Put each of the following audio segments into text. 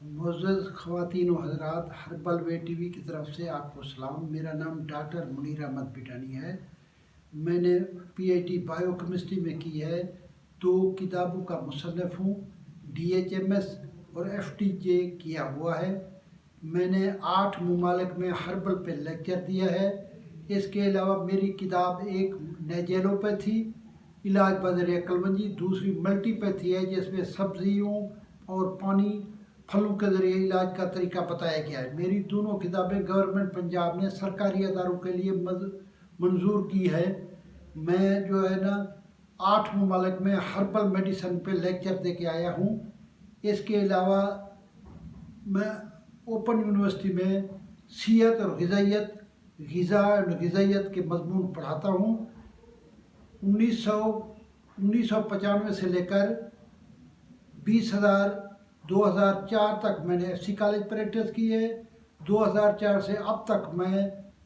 معزز خواتین و حضرات، ہربل وے ٹی وی کی طرف سے آپ کو سلام۔ میرا نام ڈاکٹر منیر احمد بٹانی ہے۔ میں نے P H D biochemistry میں کی ہے۔ 2 کتابوں کا مصنف ہوں۔ DHMS اور FTJ کیا ہوا ہے۔ میں نے 8 ممالک میں ہربل پہ لیکچر دیا ہے۔ اس کے علاوہ میری کتاب ایک نیچروپیتھی علاج بذریعہ کلونجی، دوسری ملٹی پیتھی ہے جس میں سبزیوں اور پھلوں کے ذریعے علاج کا طریقہ بتایا گیا ہے۔ میری دونوں کتابیں گورنمنٹ پنجاب نے سرکاری اداروں کے لیے منظور کی ہے۔ میں 8 ممالک میں ہربل میڈیسن پہ لیکچر دے کے آیا ہوں۔ اس کے علاوہ میں اوپن یونیورسٹی میں صحت اور غذا اور غذائیت کے مضمون پڑھاتا ہوں۔ 1995 سے لے کر 2004 تک میں نے FC کالج پریکٹس کی ہے۔ 2004 سے اب تک میں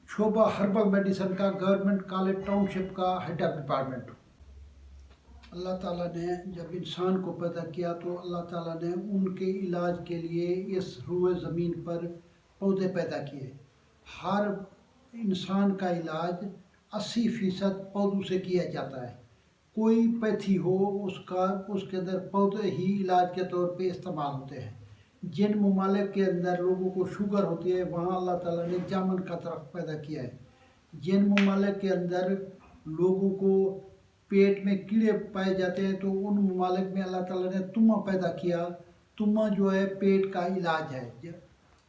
شعبہ ہربل میڈیسن کا گورنمنٹ کالج ٹاؤن شپ کا ہیڈ آف ڈپارٹمنٹ ہوں۔ اللہ تعالیٰ نے جب انسان کو پیدا کیا تو اللہ تعالیٰ نے ان کے علاج کے لیے اس روئے زمین پر پودے پیدا کیے۔ ہر انسان کا علاج 80% پودوں سے کیا جاتا ہے۔ کوئی پیتھی ہو اس کے اندر پودے ہی علاج کے طور پہ استعمال ہوتے ہیں۔ جن ممالک کے اندر لوگوں کو شوگر ہوتی ہے وہاں اللہ تعالیٰ نے جامن کا درخت پیدا کیا ہے۔ جن ممالک کے اندر لوگوں کو پیٹ میں کیڑے پائے جاتے ہیں تو ان ممالک میں اللہ تعالیٰ نے تما پیدا کیا۔ تما جو ہے پیٹ کا علاج ہے۔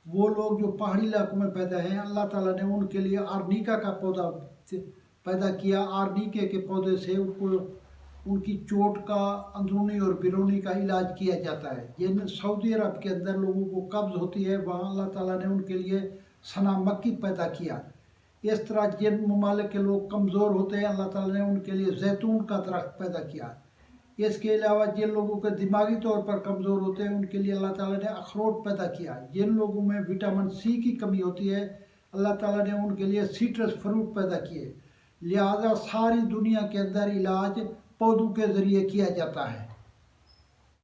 وہ لوگ جو پہاڑی علاقوں میں پیدا ہیں اللہ تعالیٰ نے ان کے لیے آرنیکا کا پودا پیدا کیا۔ آرنیکے کے پودے سے ان کی چوٹ کا اندرونی اور بیرونی کا علاج کیا جاتا ہے۔ جن سعودی عرب کے اندر لوگوں کو قبض ہوتی ہے وہاں اللہ تعالیٰ نے ان کے لیے سنا مکی پیدا کیا۔ اس طرح جن ممالک کے لوگ کمزور ہوتے ہیں اللہ تعالیٰ نے ان کے لیے زیتون کا درخت پیدا کیا۔ اس کے علاوہ جن لوگوں کے دماغی طور پر کمزور ہوتے ہیں ان کے لیے اللہ تعالیٰ نے اخروٹ پیدا کیا۔ جن لوگوں میں وٹامن C کی کمی ہوتی ہے اللہ تعالیٰ نے ان کے لیے سیٹرس فروٹ پیدا کیے۔ لہذا ساری دنیا کے اندر علاج پودوں کے ذریعے کیا جاتا ہے۔